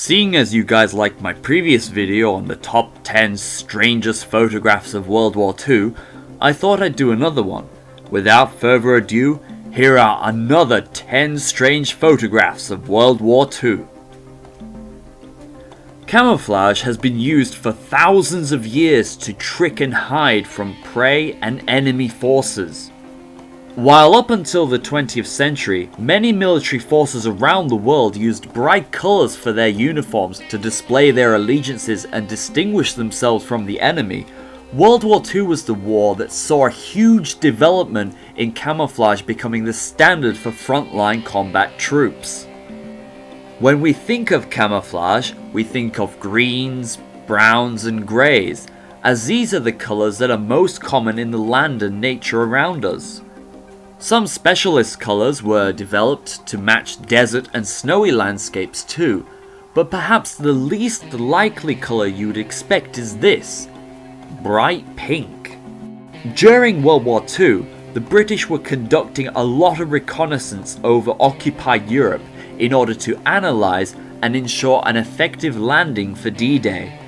Seeing as you guys liked my previous video on the top 10 strangest photographs of World War II, I thought I'd do another one. Without further ado, here are another 10 strange photographs of World War II. Camouflage has been used for thousands of years to trick and hide from prey and enemy forces. While up until the 20th century, many military forces around the world used bright colours for their uniforms to display their allegiances and distinguish themselves from the enemy, World War II was the war that saw a huge development in camouflage becoming the standard for frontline combat troops. When we think of camouflage, we think of greens, browns and greys, as these are the colours that are most common in the land and nature around us. Some specialist colours were developed to match desert and snowy landscapes too, but perhaps the least likely colour you'd expect is this: bright pink. During World War II, the British were conducting a lot of reconnaissance over occupied Europe in order to analyse and ensure an effective landing for D-Day.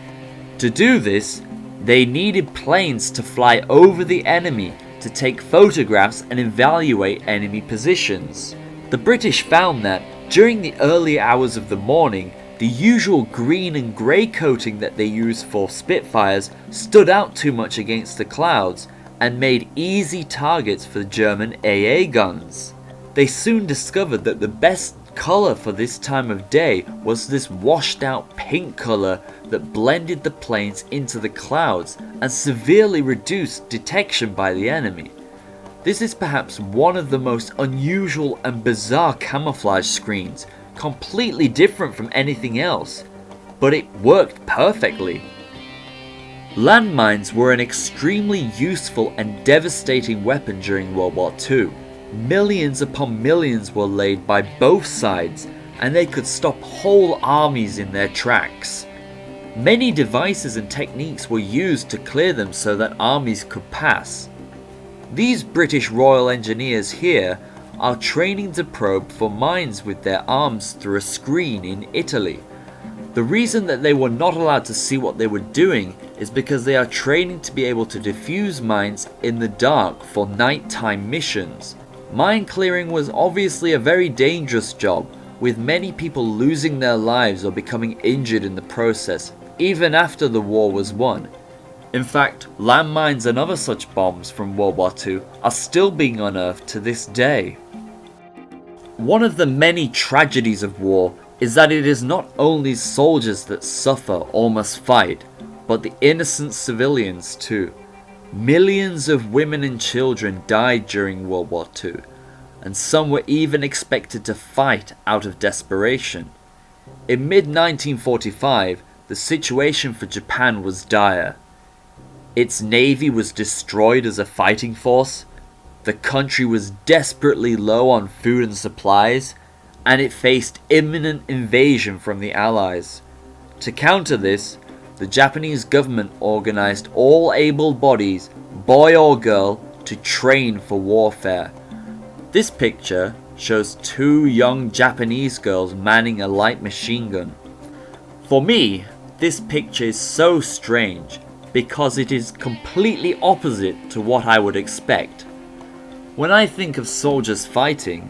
To do this, they needed planes to fly over the enemy to take photographs and evaluate enemy positions. The British found that during the early hours of the morning, the usual green and grey coating that they used for Spitfires stood out too much against the clouds and made easy targets for German AA guns. They soon discovered that the best colour for this time of day was this washed out pink colour that blended the planes into the clouds and severely reduced detection by the enemy. This is perhaps one of the most unusual and bizarre camouflage screens, completely different from anything else, but it worked perfectly. Landmines were an extremely useful and devastating weapon during World War II. Millions upon millions were laid by both sides, and they could stop whole armies in their tracks. Many devices and techniques were used to clear them so that armies could pass. These British Royal Engineers here are training to probe for mines with their arms through a screen in Italy. The reason that they were not allowed to see what they were doing is because they are training to be able to defuse mines in the dark for nighttime missions. Mine clearing was obviously a very dangerous job, with many people losing their lives or becoming injured in the process, even after the war was won. In fact, landmines and other such bombs from World War II are still being unearthed to this day. One of the many tragedies of war is that it is not only soldiers that suffer or must fight, but the innocent civilians too. Millions of women and children died during World War II, and some were even expected to fight out of desperation. In mid-1945, the situation for Japan was dire. Its navy was destroyed as a fighting force, the country was desperately low on food and supplies, and it faced imminent invasion from the Allies. To counter this, the Japanese government organized all able bodies, boy or girl, to train for warfare. This picture shows two young Japanese girls manning a light machine gun. For me, this picture is so strange because it is completely opposite to what I would expect. When I think of soldiers fighting,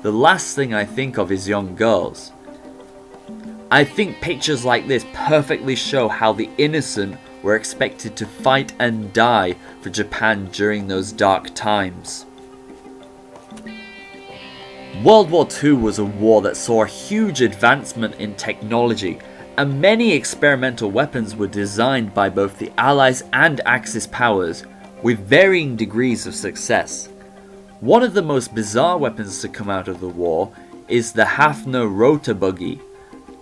the last thing I think of is young girls. I think pictures like this perfectly show how the innocent were expected to fight and die for Japan during those dark times. World War II was a war that saw a huge advancement in technology, and many experimental weapons were designed by both the Allies and Axis powers, with varying degrees of success. One of the most bizarre weapons to come out of the war is the Hafner Rota Buggy.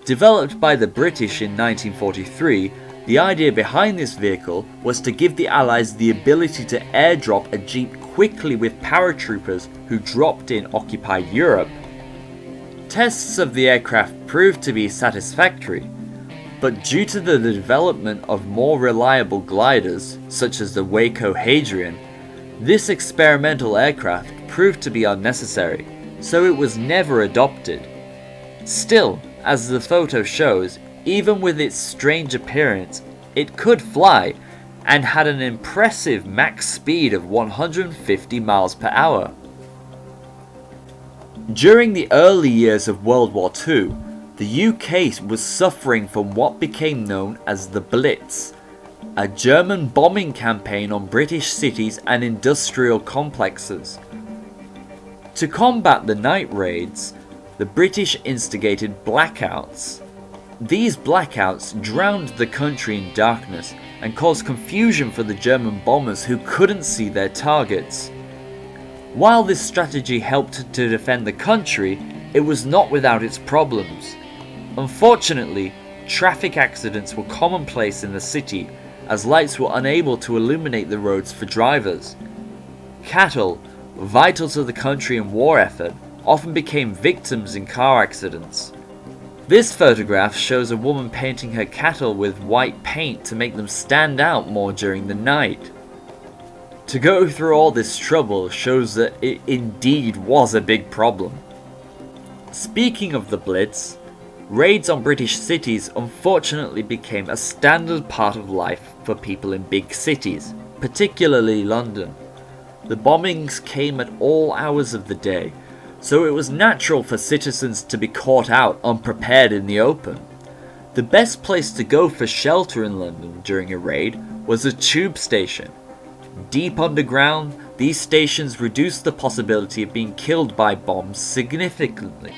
Developed by the British in 1943, the idea behind this vehicle was to give the Allies the ability to airdrop a jeep quickly with paratroopers who dropped in occupied Europe. Tests of the aircraft proved to be satisfactory, but due to the development of more reliable gliders, such as the Waco Hadrian, this experimental aircraft proved to be unnecessary, so it was never adopted. Still, As the photo shows, even with its strange appearance, it could fly and had an impressive max speed of 150 miles per hour. During the early years of World War II, the UK was suffering from what became known as the Blitz, a German bombing campaign on British cities and industrial complexes. To combat the night raids, the British instigated blackouts. These blackouts drowned the country in darkness and caused confusion for the German bombers who couldn't see their targets. While this strategy helped to defend the country, it was not without its problems. Unfortunately, traffic accidents were commonplace in the city as lights were unable to illuminate the roads for drivers. Cattle, vital to the country and war effort, often became victims in car accidents. This photograph shows a woman painting her cattle with white paint to make them stand out more during the night. To go through all this trouble shows that it indeed was a big problem. Speaking of the Blitz, raids on British cities unfortunately became a standard part of life for people in big cities, particularly London. The bombings came at all hours of the day, so it was natural for citizens to be caught out unprepared in the open. The best place to go for shelter in London during a raid was a tube station. Deep underground, these stations reduced the possibility of being killed by bombs significantly.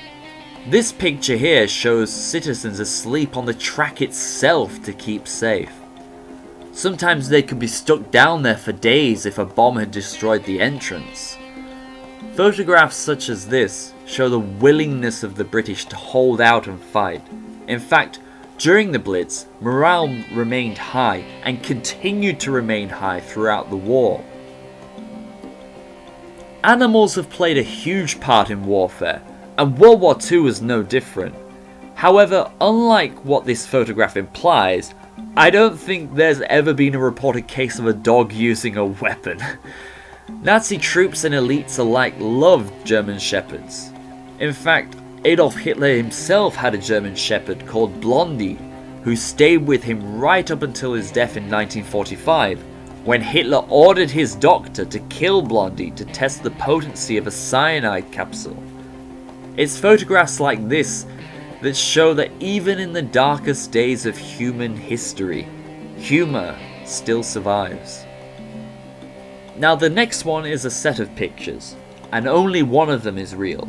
This picture here shows citizens asleep on the track itself to keep safe. Sometimes they could be stuck down there for days if a bomb had destroyed the entrance. Photographs such as this show the willingness of the British to hold out and fight. In fact, during the Blitz, morale remained high and continued to remain high throughout the war. Animals have played a huge part in warfare, and World War II was no different. However, unlike what this photograph implies, I don't think there's ever been a reported case of a dog using a weapon. Nazi troops and elites alike loved German Shepherds. In fact, Adolf Hitler himself had a German Shepherd called Blondie, who stayed with him right up until his death in 1945, when Hitler ordered his doctor to kill Blondie to test the potency of a cyanide capsule. It's photographs like this that show that even in the darkest days of human history, humor still survives. Now the next one is a set of pictures, and only one of them is real.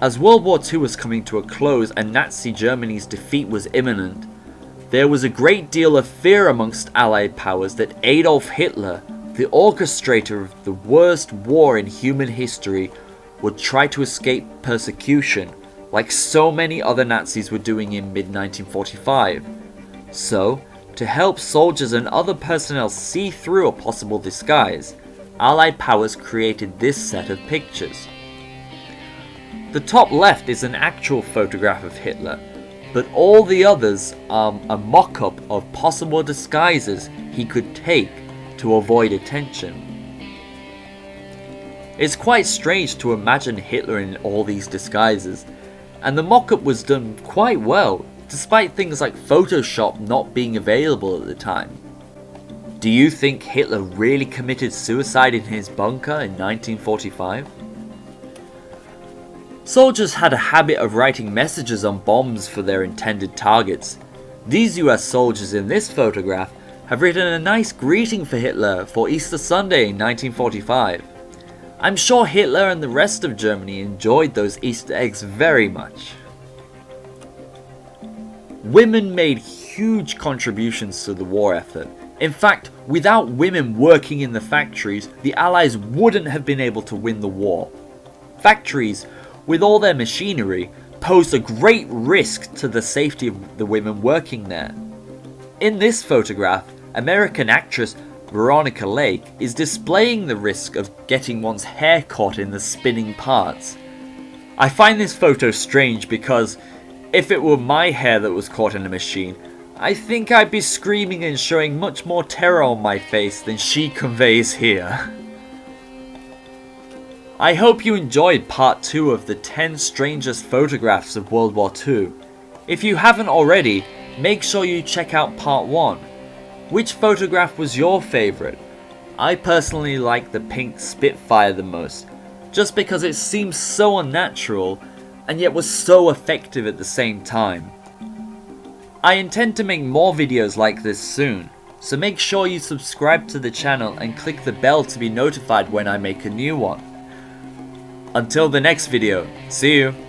As World War II was coming to a close and Nazi Germany's defeat was imminent, there was a great deal of fear amongst Allied powers that Adolf Hitler, the orchestrator of the worst war in human history, would try to escape persecution, like so many other Nazis were doing in mid-1945. So, to help soldiers and other personnel see through a possible disguise, Allied powers created this set of pictures. The top left is an actual photograph of Hitler, but all the others are a mock-up of possible disguises he could take to avoid attention. It's quite strange to imagine Hitler in all these disguises, and the mock-up was done quite well, despite things like Photoshop not being available at the time. Do you think Hitler really committed suicide in his bunker in 1945? Soldiers had a habit of writing messages on bombs for their intended targets. These US soldiers in this photograph have written a nice greeting for Hitler for Easter Sunday in 1945. I'm sure Hitler and the rest of Germany enjoyed those Easter eggs very much. Women made huge contributions to the war effort. In fact, without women working in the factories, the Allies wouldn't have been able to win the war. Factories, with all their machinery, posed a great risk to the safety of the women working there. In this photograph, American actress Veronica Lake is displaying the risk of getting one's hair caught in the spinning parts. I find this photo strange because if it were my hair that was caught in a machine, I think I'd be screaming and showing much more terror on my face than she conveys here. I hope you enjoyed part 2 of the 10 strangest photographs of World War II. If you haven't already, make sure you check out part 1. Which photograph was your favourite? I personally like the pink Spitfire the most, just because it seems so unnatural and yet was so effective at the same time. I intend to make more videos like this soon, so make sure you subscribe to the channel and click the bell to be notified when I make a new one. Until the next video, see you!